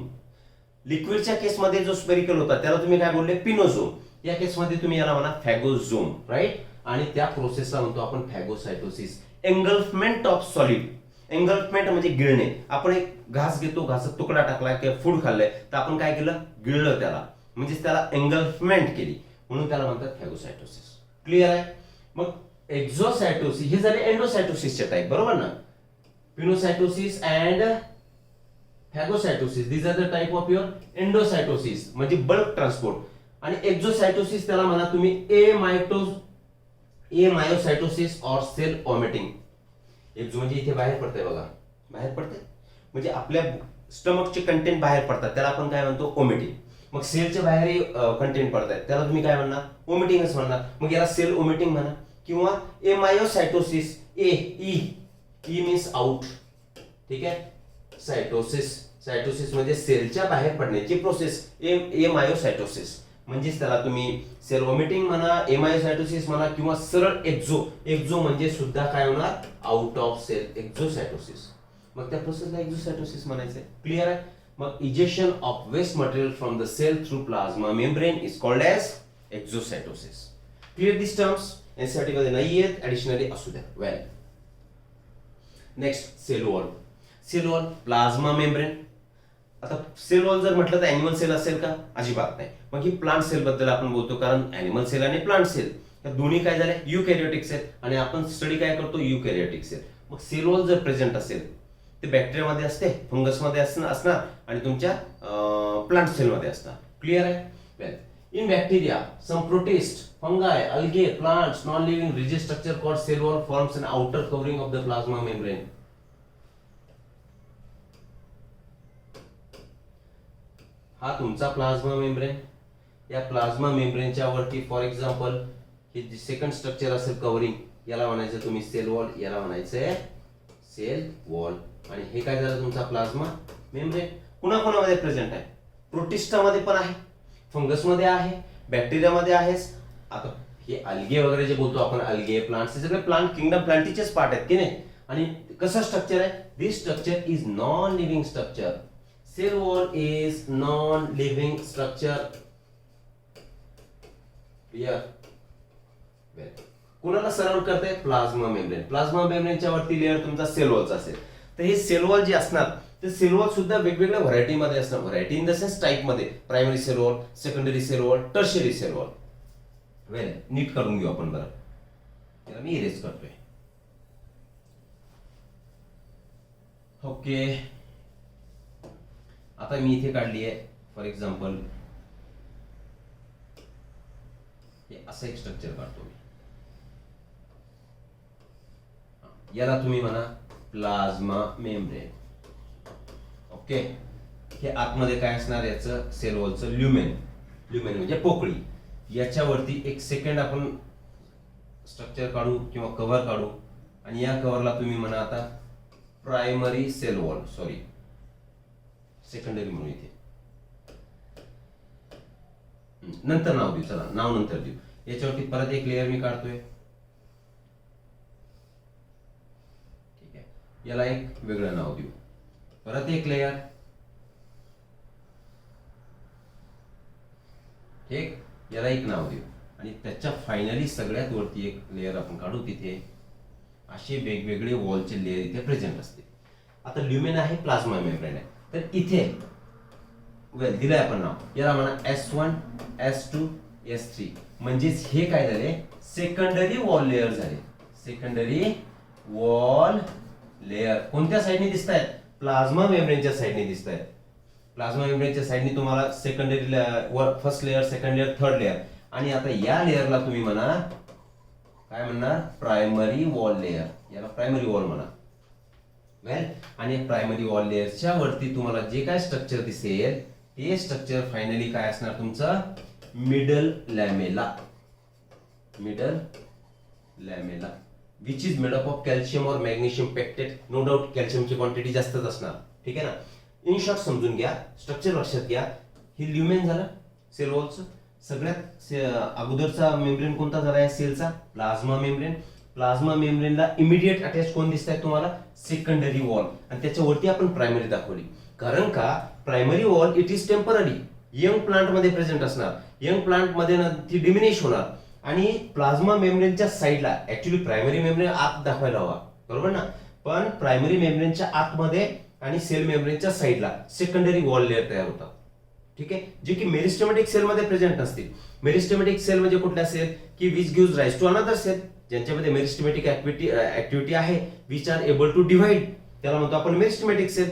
A: लिक्विडच्या केसमध्ये जो स्पेरिकल होता त्याला तुम्ही काय बोलले? पिनोझोम. या केसमध्ये तुम्ही याला म्हणा फॅगोझोम, राईट. आणि त्या प्रोसेसला म्हणतो आपण फॅगोसायटोसिस. एंगल्फमेंट ऑफ सॉलिड. एंगल्फमेंट म्हणजे गिळणे. आपण एक घास घेतो, घासात तुकडा टाकला किंवा फूड खाल्लंय तर आपण काय केलं? गिळलं त्याला, म्हणजे त्याला एंगल्फमेंट केली, म्हणून त्याला म्हणतात फॅगोसायटोसिस. क्लिअर आहे? मग एक्झोसायटोसिस हे झाले एंडोसायटोसिसचे टाईप, बरोबर ना? Pinocytosis and phagocytosis, these are the type of your endocytosis, म्हणजे बल्क ट्रान्सपोर्ट. आणि एक्झोसायटोसिस त्याला म्हणा तुम्ही emiocytosis or cell vomiting. Exo म्हणजे इथे बाहेर पडतंय बघा, बाहेर पडतंय म्हणजे आपल्या स्टमकचे कंटेंट बाहेर पडतात, त्याला आपण काय म्हणतो? वॉमिटिंग. मग सेलच्या बाहेर कंटेंट पडतात, त्याला तुम्ही काय म्हणणार? वॉमिटिंगच म्हणणार. मग याला सेल वॉमिटिंग म्हणा. किंवा मायोसायटोसिस, ई मीन्स आउट, ठीक आहे. सायटोसिस म्हणजे सेलच्या बाहेर पडण्याची प्रोसेस, मायोसायटोसिस. म्हणजेच त्याला तुम्ही सेल वॉमिटिंग म्हणा, मायोसायटोसिस म्हणा, किंवा सरळ एक्झो म्हणजे सुद्धा काय होणार? Out of cell, exocytosis. मग त्या प्रोसेसला एक्झोसायटोसिस म्हणायचंय. क्लिअर आहे? मग ejection of waste material from the cell through plasma membrane is called as exocytosis. Clear this terms? NCERT मध्ये नाही आहेत, ऍडिशनली असू द्या. Well, next cell wall. Cell wall, plasma membrane. आता सेल वॉल जर म्हटलं तर अॅनिमल सेल असेल का? अजिबात नाही. मग ही प्लांट सेल बद्दल आपण बोलतो, कारण अॅनिमल सेल आणि प्लांट सेल या दोन्ही काय झाले? युकॅरियोटिक सेल, आणि आपण स्टडी काय करतो? युकॅरियोटिक सेल. मग सेल वॉल जर प्रेझेंट असेल ते बॅक्टेरियामध्ये असते, फंगसमध्ये असणार, आणि तुमच्या प्लांट सेलमध्ये असणार. क्लिअर आहे? Well, in bacteria, some protist, fungi, algae, plants, non-living rigid structure called cell wall forms an outer covering of the plasma membrane. हा तुमचा प्लाझ्मा मेम्ब्रेन. या प्लाझ्मा मेम्ब्रेनच्या वरती फॉर एक्झाम्पल हे जे सेकंड स्ट्रक्चर असेल कव्हरिंग, याला म्हणायचं तुम्ही सेल वॉल, याला म्हणायचंय सेल वॉल. आणि हे काय झालं? तुमचा प्लाझ्मा मेम्ब्रेन. कुणाकुणामध्ये प्रेझेंट आहे? प्रोटिस्टामध्ये पण आहे, फंगसमध्ये आहे, बॅक्टेरियामध्ये आहेच. आता हे अल्गे वगैरे जे बोलतो आपण, अल्गे, प्लांट्स, हे सगळे प्लांट किंगडम, प्लांटीचेच पार्ट आहेत की नाही? आणि कसं स्ट्रक्चर आहे? This structure is non living structure. Cell wall is non living structure. Clear? कुणाला सराउंड करते? Plasma membrane. प्लाझ्मा मेम्ब्रेनच्या वरती लेअर तुमचा सेल वॉलचा असेल. तर हे सेल वॉल जे असणार ते सेल वॉल सुद्धा वेगवेगळ्या व्हरायटीमध्ये असणार. Variety in the sense type मध्ये, primary cell wall, secondary cell wall, tertiary cell wall. Well, नीट करून घेऊ आपण बरं. त्याला मी इरेज करतोय. ओके, आता मी इथे काढली आहे फॉर एक्झाम्पल हे असं एक स्ट्रक्चर काढतो मी. याला तुम्ही म्हणा प्लाझ्मा मेम्ब्रेन. ओके, हे आतमध्ये काय असणार? याचं सेल वॉलचं ल्युमेन. ल्युमेन म्हणजे पोकळी. याच्यावरती एक सेकंड आपण स्ट्रक्चर काढू किंवा कव्हर काढू आणि या कव्हरला तुम्ही म्हणा आता primary cell wall, sorry secondary म्हणून इथे नंतर नाव देऊ, चला नाव नंतर देऊ. याच्यावरती परत एक लेअर मी काढतोय, ठीक आहे. याला एक वेगळं नाव देऊ, परत एक लेअर, ठीक, याला एक नाव देऊ आणि त्याच्या फायनली सगळ्यात वरती एक लेअर आपण काढू. तिथे असे वेगवेगळे वॉलचे लेअर इथे प्रेझेंट असते. आता ल्युमेन आहे, प्लाझ्मा मेम्ब्रेन आहे, तर इथे वेल दिलंय आपण नाव, याला म्हणा S1 S2 S3. म्हणजेच हे काय झाले, सेकंडरी वॉल लेअर झाले. सेकंडरी वॉल लेअर कोणत्या साईडने दिसत आहेत, प्लाझ्मा मेम्ब्रेनच्या साईडने दिसत आहेत. प्लाझ्मा मेम्ब्रेनच्या साईडने तुम्हाला सेकंडरी वर first layer, second layer, third layer. आणि आता या लेअरला तुम्ही म्हणा काय म्हणणार, प्रायमरी वॉल लेअर. याला प्रायमरी वॉल म्हणा. वेल, आणि प्रायमरी वॉल लेअरच्या वरती तुम्हाला जे काय स्ट्रक्चर दिसेल ते स्ट्रक्चर फायनली काय असणार तुमचं, middle lamella. Middle lamella which is made up of calcium or magnesium pectate. No doubt कॅल्शियमची क्वांटिटी जास्तच असणार, ठीक आहे ना. इन शॉर्ट समजून घ्या, स्ट्रक्चर लक्षात घ्या. हे ल्युमेन झालं सेल वॉलचं. सगळ्यात अगोदरचा मेम्ब्रेन कोणता झाला आहे सेलचा, प्लाझ्मा मेम्ब्रेन. प्लाझ्मा मेम्ब्रेनला इमिडिएट अटॅच कोण दिसत आहे तुम्हाला, सेकंडरी वॉल. आणि त्याच्यावरती आपण प्रायमरी दाखवली, कारण का primary wall it is temporary, young plant मध्ये प्रेझेंट असणार. यंग प्लांट मध्ये ती डिमिनिश होणार. आणि प्लाझ्मा मेम्ब्रेनच्या साईडला ऍक्च्युली प्रायमरी मेम्ब्रेन आत दाखवायला हवा, बरोबर ना. पण प्रायमरी मेम्ब्रेनच्या आतमध्ये आणि सेल मेम्ब्रेनच्या साईडला सेकंडरी वॉल लेअर तयार होतात, ठीक आहे, जे की मेरिस्टेमॅटिक सेल मध्ये प्रेझेंट नसतील. मेरिस्टेमॅटिक सेल म्हणजे कुठल्या सेल की which gives rise to another cell, ज्यांच्यामध्ये मेरिस्टेमॅटिक ऍक्टिव्हिटी आहे, which are able to divide, त्याला म्हणतो आपण मेरिस्टेमॅटिक सेल.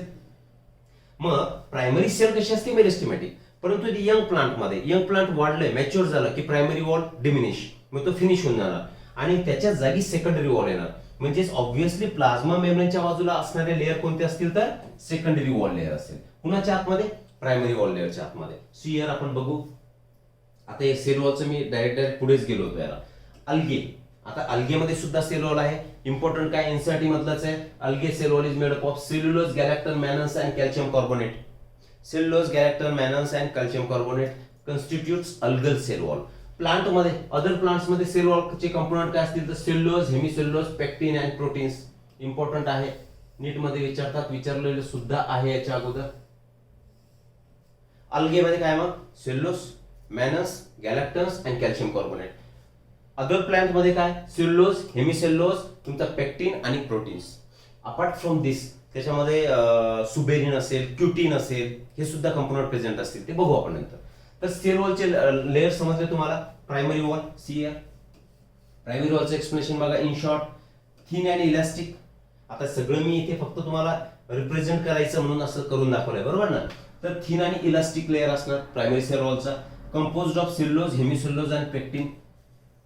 A: मग प्रायमरी सेल कशी असते, मेरिस्टेमॅटिक. परंतु यंग प्लांट मध्ये, यंग प्लांट वाढलंय, मॅच्युअर झालं की प्रायमरी वॉल डिमिनिश, मग तो फिनिश होऊन जाणार आणि त्याच्या जागी सेकंडरी वॉल येणार. म्हणजेच ऑब्व्हियसली प्लाझ्मा मेम्ब्रेनच्या बाजूला असणारे लेअर कोणते असतील तर सेकंडरी वॉल लेअर असेल. कुणाच्या आतमध्ये, प्रायमरी वॉल लेअरच्या आतमध्ये. सो हिअर आपण बघू. आता हे सेल वॉलचं मी डायरेक्ट पुढेच गेलो होतो याला. अल्गे, आता अल्गेमध्ये सुद्धा सेल वॉल आहे. इम्पॉर्टंट काय एनसीईआरटी मधलंच आहे. Algae cell wall is made up of cellulose, galactan, mannans and calcium carbonate. Cellulose, galactan, mannans and calcium carbonate constitutes algal cell wall. Plant मध्ये, अदर प्लांट्स मध्ये सेल वॉलचे कंपोनंट काय असतील तर cellulose, hemicellulose, pectin and proteins. Important आहे, नीट मध्ये विचारतात, विचारलेले सुद्धा आहे याच्या अगोदर. अल्गे मध्ये काय मग, cellulose, mannans, galactans and calcium carbonate. Other plant मध्ये काय, सेल्युलोज, हेमिसेल्युलोज, तुमचा पेक्टिन आणि प्रोटीन्स. अपार्ट फ्रॉम दिस त्याच्यामध्ये सुबेरिन असेल, क्युटीन असेल, हे सुद्धा कंपोनंट प्रेझेंट असतील, ते बघू आपण नंतर. तर सेल वॉलचे लेअर समजले तुम्हाला. Primary wall, see our primary वॉलचं एक्सप्लेनेशन बघा. In short, thin and elastic. आता सगळं मी इथे फक्त तुम्हाला रिप्रेझेंट करायचं म्हणून असं करून दाखवलंय, बरोबर ना. तर थिन आणि इलास्टिक लेअर असणार प्रायमरी सेल वॉलचा, कंपोज्ड ऑफ सेल्युलोज, हेमिसेल्युलोज आणि पेक्टिन.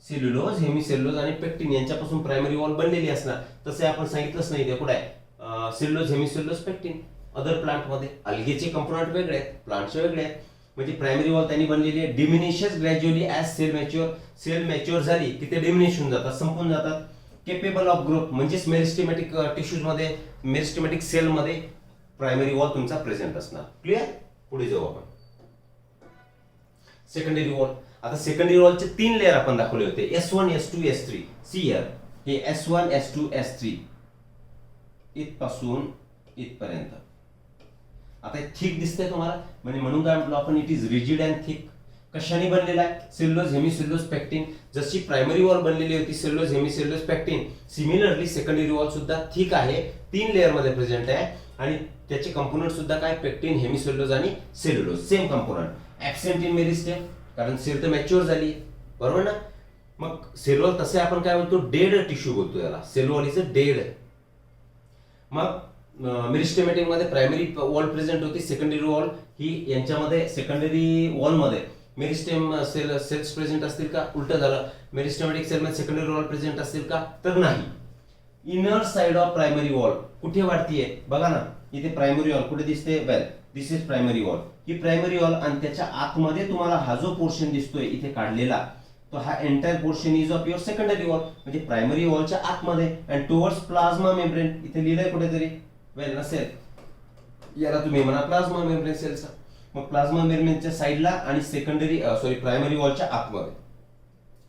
A: सेल्युलोज, हेमिसेल्युलोज आणि पेक्टिन यांच्यापासून प्रायमरी वॉल बनलेली असणार. तसे आपण सांगितलंच नाही ते कुठे आहे, cellulose, hemicellulose, pectin. Other plant मध्ये अल्गेचे कंपोनंट वेगळे आहेत, प्लांटचे वेगळे आहेत. म्हणजे प्रायमरी वॉल त्यांनी बनलेली आहे. Diminishes gradually as cell mature. Cell mature झाली की ते डिमिनिश होऊन जातात, संपून जातात. केपेबल ऑफ ग्रोथ, म्हणजेच मेरिस्टेमॅटिक टिश्यूज मध्ये, मेरिस्टेमॅटिक सेल मध्ये प्रायमरी वॉल तुमचा प्रेझेंट असणार. क्लिअर, पुढे जाऊ आपण. Secondary wall. आता सेकंडरी वॉलचे 3 लेअर आपण दाखवले होते, S1 S2 S3. See here, हे S1 S2 S3 इथपासून इथपर्यंत. आता हे थिक दिसतंय तुम्हाला, म्हणजे म्हणून काय म्हटलं आपण, it is rigid and thick. कशाने बनलेला आहे, सेल्युलोज, हेमिसेल्युलोज, पेक्टिन. जशी प्रायमरी वॉल बनलेली होती cellulose, hemicellulose, pectin, similarly secondary wall सुद्धा थिक आहे, 3 लेअर मध्ये प्रेझेंट आहे. आणि त्याचे कंपोनंट सुद्धा काय, पेक्टिन, हेमिसेल्युलोज आणि cellulose, same component. Absent in meristem, कारण सेल तर मॅच्युअर झाली, बरोबर ना. मग सेल वॉल तसे आपण काय बोलतो, डेड टिश्यू बोलतो याला. Cell wall is a dead. मग मेरिस्टेमॅटिक मध्ये प्रायमरी वॉल प्रेझेंट होती, सेकंडरी वॉल ही यांच्यामध्ये, सेकंडरी वॉल मध्ये मेरिस्टेम सेल्स प्रेझेंट असतील का, उलट झालं. मेरिस्टेमॅटिक सेल मध्ये सेकंडरी वॉल प्रेझेंट असतील का, तर नाही. Inner side of primary wall कुठे वाढतीये बघा ना, इथे प्रायमरी वॉल कुठे दिसते, well this is primary wall. ही प्रायमरी वॉल आणि त्याच्या आतमध्ये तुम्हाला हा जो पोर्शन दिसतोय इथे काढलेला, तो हा entire portion is of your secondary wall, म्हणजे प्रायमरी वॉलच्या आतमध्ये. अँड टुवर्ड्स प्लाझ्मा मेम्ब्रेन, इथे लिहिलंय कुठेतरी, वेल नसेल, याला तुम्ही म्हणा प्लाझ्मा मेम्ब्रेन सेलचा. मग प्लाझ्मा मेम्ब्रेनच्या साईडला आणि प्रायमरी वॉलच्या आतमध्ये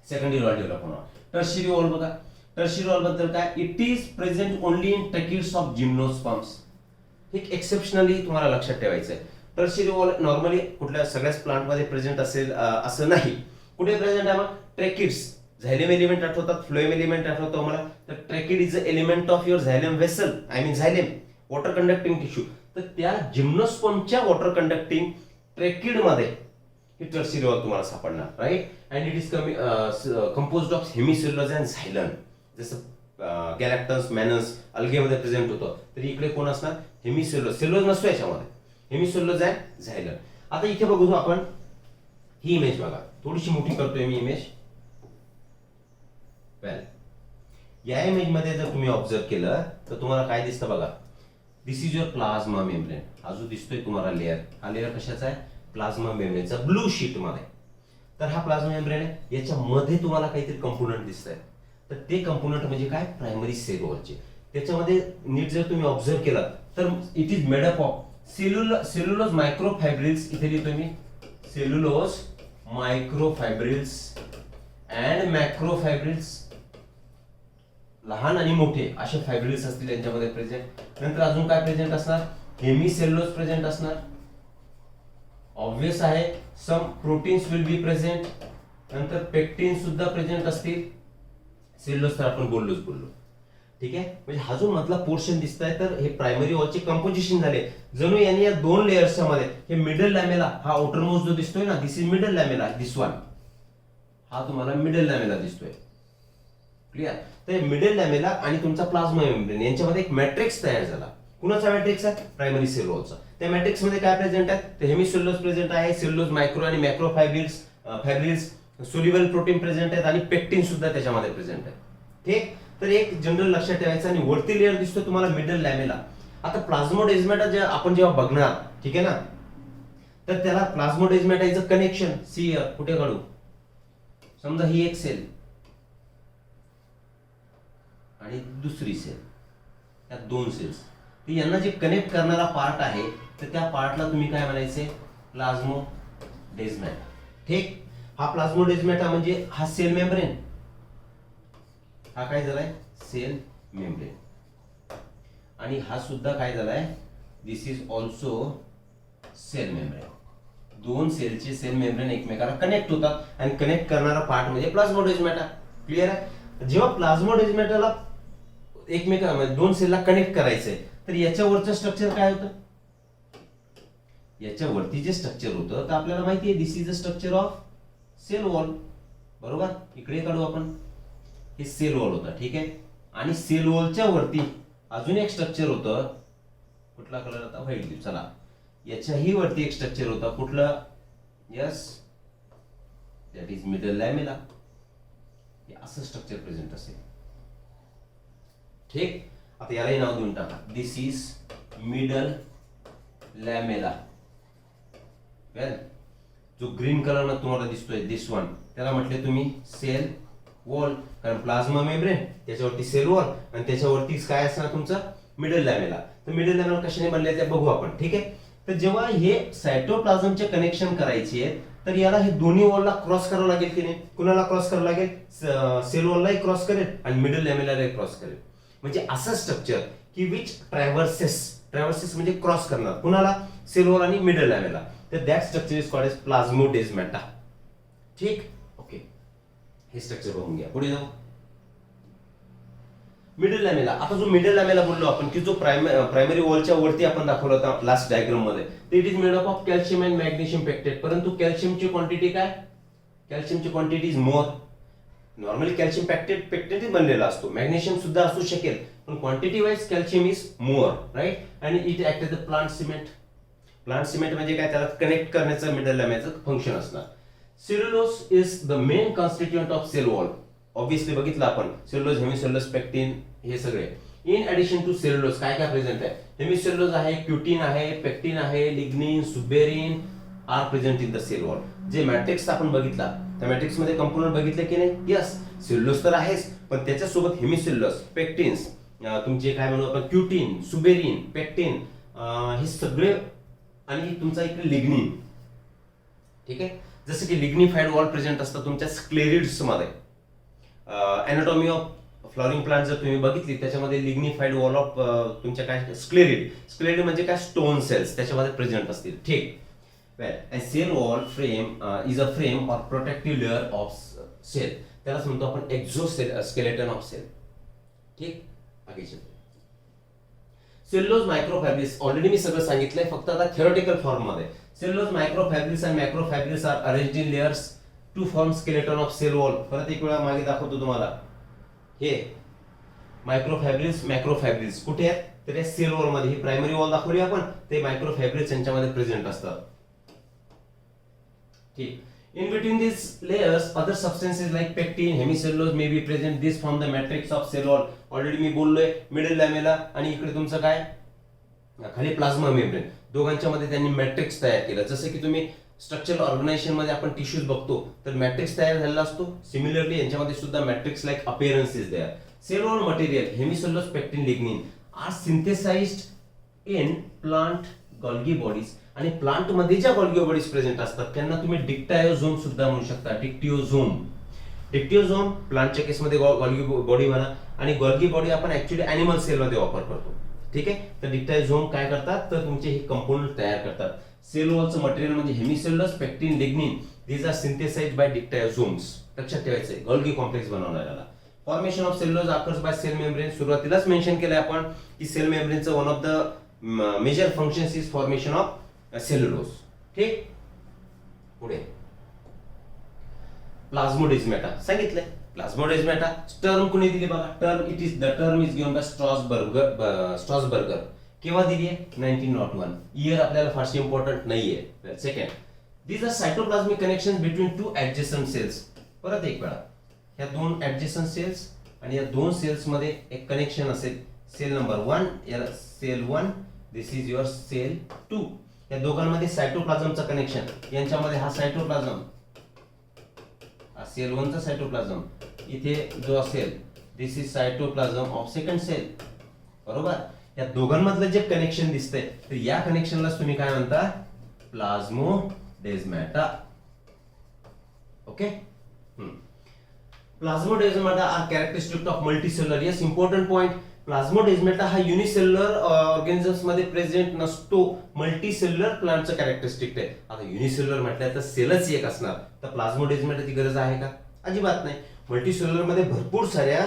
A: सेकंडरी वॉल डेव्हलप होणार. टर्शियरी वॉल बघा, टर्शियरी वॉल बद्दल काय, it is present only in ट्रॅकिड्स of gymnosperms. एक एक्सेप्शनली तुम्हाला लक्षात ठेवायचं आहे. टर्शियरी वॉल नॉर्मली कुठल्या सगळ्याच प्लांटमध्ये प्रेझेंट असेल असं नाही. कुठे प्रेझेंट आहे मग, ट्रॅकिड्स. झायलेम एलिमेंट आठवतात, फ्लोएम एलिमेंट आठवतो मला, तर tracheid is a element of your xylem vessel, I mean xylem, water conducting tissue. तर त्या जिम्नोस्पर्मच्या वॉटर कंडक्टिंग ट्रॅकिड मध्ये ही टर्शियरी वॉल तुम्हाला सापडणार, right. And it is composed of hemicellulose and xylan. जसं गॅलॅक्टन्स, मॅनस, अल्गेमध्ये प्रेझेंट होतं, तर इकडे कोण असणार, हेमिसेल्युलोज. सेल्युलोज नसतो याच्यामध्ये, हेमिसेल्युलोज अँड झायलन. आता इथे बघू आपण ही इमेज बघा, थोडीशी मोठी करतोय मी इमेज. वेल, या इमेज मध्ये जर तुम्ही ऑब्झर्व केलं तर तुम्हाला काय दिसतं बघा, दिस इज युअर प्लाझ्मा मेम्ब्रेन. हा जो दिसतोय तुम्हाला लेअर, हा लेअर कशाचा आहे, प्लाझ्मा मेम्ब्रेनचा, ब्लू शीट मध्ये. तर हा प्लाझ्मा मेम्ब्रेन आहे, याच्यामध्ये तुम्हाला काहीतरी कंपोनंट दिसत आहे. तर ते कंपोनंट म्हणजे काय, प्रायमरी सेल वॉलचे. त्याच्यामध्ये नीट जर तुम्ही ऑब्झर्व केलं तर it is made up of cellulose microfibrils. इथे लिहितोय मी सेल्युलोज मायक्रोफायब्रिल्स अँड मॅक्रोफायब्रिल्स. लहान आणि मोठे असे फायब्रिल्स असतील यांच्यामध्ये प्रेझेंट. नंतर अजून काय प्रेझेंट असणार, हेमिसेल्युलोज प्रेझेंट असणार. ऑब्वियस आहे, some proteins will be present. नंतर पेक्टिन सुद्धा प्रेझेंट असतील. सेल्युलोज तर आपण बोललो. ठीक आहे, म्हणजे हा जो मधला पोर्शन दिसतोय तर हे प्रायमरी वॉलचे कंपोजिशन झाले. जणू यांनी या दोन लेयर्सच्या मध्ये हे मिडल लॅमेला, हा आउटर मोस्ट जो दिसतोय ना, दिस इज मिडल लॅमेला, दिस वन, हा तुम्हाला मिडल लॅमेला दिसतोय. क्लिअर. तर मिडल लॅमेला आणि तुमचा प्लाझ्मा मेम्ब्रेन यांच्यामध्ये एक मॅट्रिक्स तयार झाला. कुणाचा मॅट्रिक्स आहे, प्रायमरी सेल वॉलचा. त्या मॅट्रिक्स मध्ये काय प्रेझेंट आहे, तर हेमिसेल्युलोज प्रेझेंट आहे, सेल्युलोज मायक्रो आणि मॅक्रो फायब्रिल्स, सोल्युबल प्रोटीन प्रेझेंट आहेत आणि पेक्टिन सुद्धा त्याच्यामध्ये प्रेझेंट आहे. ठीक. तर एक जनरल लक्षात ठेवायचं. आणि वरती लेअर दिसतो तुम्हाला मिडल लॅमेला. आता प्लाझ्मोडेस्माटा जे आपण जेव्हा बघणार, ठीक आहे ना, तर त्याला प्लाझ्मोडेस्माटा इज अ कनेक्शन. सी कुठे काढू, समजा ही एक सेल आणि दुसरी सेल, या दोन सेल्स, तर यांना जे कनेक्ट करणारा पार्ट आहे तर त्या पार्टला तुम्ही काय म्हणायचे, प्लाझ्मोडेस्माटा. ठीक. हा प्लाझ्मोडेस्माटा म्हणजे हा सेल मेम्ब्रेन, हा काय झालाय, सेल मेम्ब्रेन. आणि हा सुद्धा काय झालाय, दिस इज ऑल्सो सेल मेम्ब्रेन. दोन सेलचे सेल मेम्ब्रेन एकमेकाला कनेक्ट होतात आणि कनेक्ट करणारा पार्ट म्हणजे प्लाझ्मोडेस्माटा. क्लिअर आहे. जेव्हा प्लाझ्मोडेस्माटाला एकमेकांमध्ये दोन सेलला कनेक्ट करायचंय तर याच्यावरचं स्ट्रक्चर काय होतं, याच्यावरती जे स्ट्रक्चर होतं तर आपल्याला माहिती आहे, this is the structure of cell wall. बरोबर. इकडे काढू आपण, हे सेल वॉल होता. ठीक आहे. आणि सेल वॉलच्या वरती अजून एक स्ट्रक्चर होतं. कुठला कलर होता, व्हाईट. चला, याच्याही वरती एक स्ट्रक्चर होता. कुठलं, यस, दॅट इज मिडल लॅमेला. हे असं स्ट्रक्चर प्रेझेंट असेल. ठीक. आता यालाही नाव देऊन टाका, दिस इज मिडल लॅमेला. वेल, जो ग्रीन कलर ना तुम्हाला दिसतोय, दिस वन, त्याला म्हटले तुम्ही सेल वॉल. कारण प्लाझ्मा मेम्ब्रेन, त्याच्यावरती सेल वॉल आणि त्याच्यावरती काय असणार तुमचं, मिडल लॅमेला. तर मिडल लॅमेला कशाने बनले ते बघू आपण. ठीक आहे. तर जेव्हा हे सायटोप्लाझमचे कनेक्शन करायचे तर याला हे दोन्ही वॉलला क्रॉस करावं लागेल की नाही. कुणाला क्रॉस करावं लागेल, सेल वॉललाही क्रॉस करेल आणि मिडल लॅमेलाही क्रॉस करेल. म्हणजे असं स्ट्रक्चर की विच ट्रॅव्हर्सेस म्हणजे क्रॉस करणार कुणाला, सेल वॉल आणि मिडल लॅमेला. तर that structure is called as plasmodesmata. ठीक. ओके, हे स्ट्रक्चर बघून घ्या. पुढे जाऊ. Middle lamella. आता जो मिडल लॅमेला बोललो आपण की जो प्रायमरी वॉलच्या वरती आपण दाखवला होता लास्ट डायग्राम मध्ये, it is made up of calcium and magnesium pectate. परंतु कॅल्शियमची क्वांटिटी काय, कॅल्शियमची quantity is more. Normally calcium pectate बनलेला असतो, मॅग्नेशियम सुद्धा असू शकेल, पण quantity wise calcium is more, right. आणि it act as a plant cement. Plant cement म्हणजे काय, त्याला कनेक्ट करण्याचं मिडल लॅमेचं फंक्शन असणार. Cellulose is the main constituent of cell wall. Obviously बघितलं आपण, सेल्युलोज, हेमिसेल्युलोज, पेक्टिन हे सगळे. इन ऍडिशन टू सेल्युलोज काय काय प्रेझेंट आहे, हेमिसेल्युलोज आहे, क्युटीन आहे, पेक्टिन आहे, lignin, suberin are present in the cell wall. जे मॅट्रिक्स आपण बघितला त्या मॅट्रिक्स मध्ये कंपोनंट बघितले की नाही, यस सेल्युलोज तर आहेच, पण त्याच्यासोबत हेमिसेल्युलोज, पेक्टिन्स, तुमचे काय म्हणू आपण क्युटीन, सुबेरिन, पेक्टिन, हे सगळे, आणि तुमचा इकडे लिग्निन. ठीक आहे, जसं की लिग्निफाईड वॉल प्रेझेंट असतात तुमच्या स्क्लेरिड्स मध्ये. अॅनाटॉमी ऑफ फ्लॉरिंग प्लांट जर तुम्ही बघितली त्याच्यामध्ये लिग्निफाईड वॉल ऑफ तुमच्या काय स्क्लेरिड म्हणजे काय स्टोन सेल्स त्याच्यामध्ये प्रेझेंट असतील. ठीक, well a cell wall frame is a frame or protective layer of cell, त्यालाच म्हणतो आपण एक्झोस्केलेटन ऑफ सेल. ठीक, आगे चलते. सेल्युलोज मायक्रोफॅब्रिक्स ऑलरेडी मी सगळं सांगितलंय, फक्त आता थिओरिटिकल फॉर्म मध्ये. Cellulose microfabrics and macrofabrics are arranged in layers to form skeleton of cell wall. परत एक वेळा मागे दाखवतो तुम्हाला. हे मायक्रोफॅब्रिक्स मॅक्रोफॅब्रिक्स कुठे आहेत तर या सेल वॉल मध्ये. ही प्रायमरी वॉल दाखवली आपण, ते मायक्रोफॅब्रिक्स यांच्यामध्ये प्रेझेंट असतात. ठीक, in between these layers other substances like pectin, hemicellulose may be present. This form the matrix of cell wall. Already मी बोललोय मिडल लॅमेला आणि इकडे तुमचं काय खाली प्लाझ्मा मेम्ब्रेन, दोघांच्या मध्ये त्यांनी मॅट्रिक्स तयार केलं. जसं की तुम्ही स्ट्रक्चरल ऑर्गनायझेशन मध्ये आपण टिश्यूज बघतो तर मॅट्रिक्स तयार झालेला असतो. सिमिलरली यांच्यामध्ये सुद्धा matrix like appearance is there. Cell wall material hemicellulose, pectin, lignin are synthesized in plant Golgi bodies. आणि प्लांट मध्ये ज्या गॉल्गी बॉडीज प्रेझेंट असतात त्यांना तुम्ही डिक्टायोझोम सुद्धा म्हणू शकता. डिक्टिओझोम प्लांटच्या केसमध्ये गॉल्गी बॉडी म्हणा, आणि गॉल्गी बॉडी आपण ऍक्च्युअली अॅनिमल सेल मध्ये वापर करतो. ठीक आहे, तर डिक्टायोझोम काय करतात तर तुमचे हे कंपोनंट तयार करतात. सेल वॉलचं मटेरियल म्हणजे hemicellulose, pectin, lignin these are synthesized by dictyosomes. लक्षात ठेवायचंय गॉल्गी कॉम्प्लेक्स बनवणाऱ्याला. Formation of cellulose occurs by cell membrane. सुरुवातीलाच मेन्शन केलंय आपण की सेल मेम्ब्रेनचं one of the major functions is formation of cellulose. ठीक, पुढे प्लाझ्मोडेस्माटा सांगितलंय. प्लाझ्मोडेस्माटा टर्म कुणी दिली बघा. Term is given by Strasburger. केव्हा दिली आहे 1901. इयर आपल्याला फारशी इम्पॉर्टंट नाहीये. Second, these are cytoplasmic connection between to adjacent cells. परत एक वेळा, ह्या दोन ऍडजस्टंट सेल्स आणि या दोन सेल्स मध्ये एक कनेक्शन असेल. सेल नंबर 1 याला cell 1, this is your cell 2. या दोघांमध्ये सायटोप्लाझमचं कनेक्शन. यांच्यामध्ये हा सायटोप्लाझम, हा सेल 1 चा सायटोप्लाझम, इथे जो असेल this is cytoplasm of second cell. बरोबर, या दोघांमधलं जे कनेक्शन दिसतंय तर या कनेक्शनलाच तुम्ही काय म्हणता plasmodesmata. Okay, plasmodesmata are characteristic of multicellular. Yes, important point. Plasmodesmata हा युनिसेल्युलर ऑर्गॅनिझम्स मध्ये प्रेझेंट नसतो, मल्टीसेल्युलर प्लांटचं कॅरेक्टरिस्टिक आहे. आता युनिसेल्युलर म्हटलं तर सेलच एक असणार, तर प्लाझ्मोडेस्माटाची गरज आहे का? अजिबात नाही. मल्टीसेल्युलर मध्ये भरपूर साऱ्या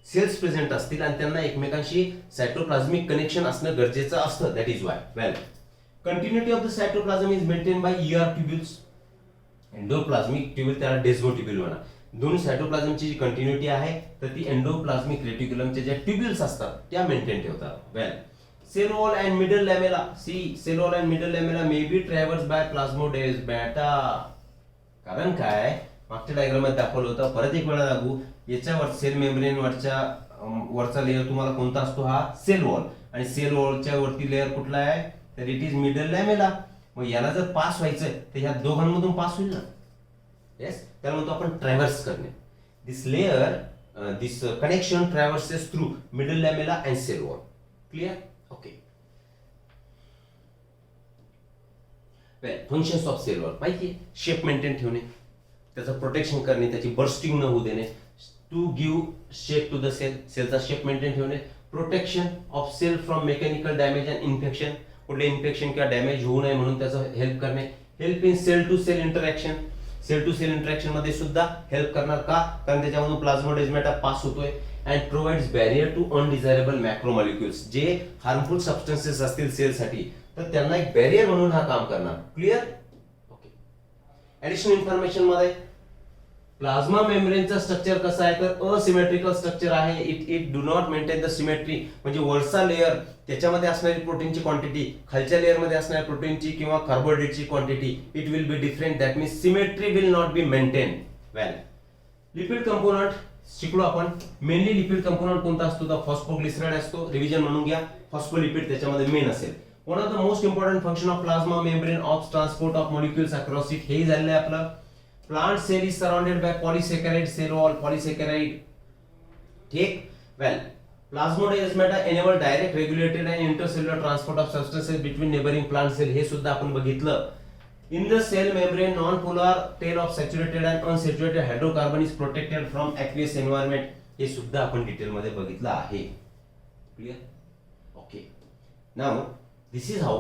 A: सेल्स प्रेझेंट असतील आणि त्यांना एकमेकांशी सायटोप्लाझमिक कनेक्शन असणं गरजेचं असतं. That is why. Well, continuity of the cytoplasm is maintain by ER tubules. Endoplasmic tubule त्याला डेस्मोट्युब्युल म्हणा. दोन सायटोप्लाझमची जी कंटिन्युटी आहे तर ती एंडोप्लाझमिक रेटिक्युलमचे जे ट्युब्युल्स असतात त्या मेंटेन ठेवतात. Well, cell wall and middle lamella. Cell wall and middle lamella may be traverse by plasmodesmata. कारण काय मागच्या डायग्राम मध्ये दाखवलं होतं, परत एक वेळा लागू. याच्यावर सेल मेम्ब्रेन वरचा लेअर तुम्हाला कोणता असतो हा सेल वॉल, आणि सेल वॉलच्या वरती लेअर कुठला आहे तर इट इज मिडल लॅमेला. मग याला जर पास व्हायचंय तर ह्या दोघांमधून पास होईल ना. येस, त्याला म्हणतो आपण ट्रॅव्हर्स करणे. This layer this connection traverses through middle lamella and cell wall. Clear? Okay. Well, functions of cell wall माहिती आहे. शेप मेंटेन ठेवणे, त्याचं प्रोटेक्शन करणे, त्याची बर्स्टिंग न होऊ देणे, to give shape to the cell, सेलचा शेप मेंटेन ठेवणे, protection of cell from mechanical damage and infection, कुठले इन्फेक्शन किंवा डॅमेज होऊ नये म्हणून त्याचं हेल्प करणे, help in cell to cell interaction. Cell to cell interaction मध्ये सुद्धा हेल्प करणार का, कारण त्याच्यामधून प्लाझ्मोडेस्माटा पास होतोय. And provides barrier to undesirable macromolecules. जे हार्मफुल सबस्टन्सेस असतील सेलसाठी तर त्यांना एक बॅरियर म्हणून हा काम करणार. क्लिअर? ओके. ऍडिशनल इन्फॉर्मेशन मध्ये प्लाझ्मा मेम्ब्रेनचं स्ट्रक्चर कसं आहे तर असिमेट्रिकल स्ट्रक्चर आहे. It do not maintain the symmetry. म्हणजे वरचा लेअर त्याच्यामध्ये असणारी प्रोटीनची क्वांटिटी, खालच्या लेअर मध्ये असणाऱ्या प्रोटीनची किंवा कार्बोहायड्रेटची quantity it will be different. That means symmetry will not be maintain. Well, lipid component शिकलो आपण मेनली लिपिड कंपोनंट कोणता असतो तर फॉस्फोग्लिसराइड असतो. रिव्हिजन म्हणून घ्या. फॉस्फोलिपिड त्याच्यामध्ये मेन असेल. One of the most important function of plasma membrane of transport of molecules across it, हे झालेलं आहे आपलं. Plant cell is surrounded by polysaccharide cell wall, polysaccharide. ठीक. Well, plasmodesmata enable direct regulated and intercellular transport of substances between neighbouring plant cell, हे सुद्धा आपण बघितलं. In the cell membrane, non-polar tail of saturated and unsaturated hydrocarbon is protected from aqueous environment. हे सुद्धा आपण डिटेल मध्ये बघितलं आहे. Clear? Okay. Now this is how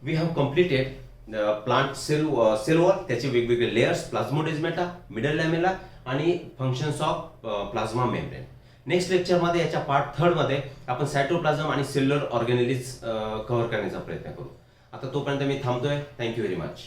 A: we have completed plant cell wall, त्याचे वेगवेगळे लेयर्स, प्लाझ्मोडेस्माटा, मिडल लॅमेला आणि functions of plasma membrane. Next lecture मध्ये याच्या पार्ट 3 मध्ये आपण सायटोप्लाझम आणि सेल्युलर ऑर्गॅनेलिज कव्हर करण्याचा प्रयत्न करू. आता तोपर्यंत मी थांबतोय. Thank you very much.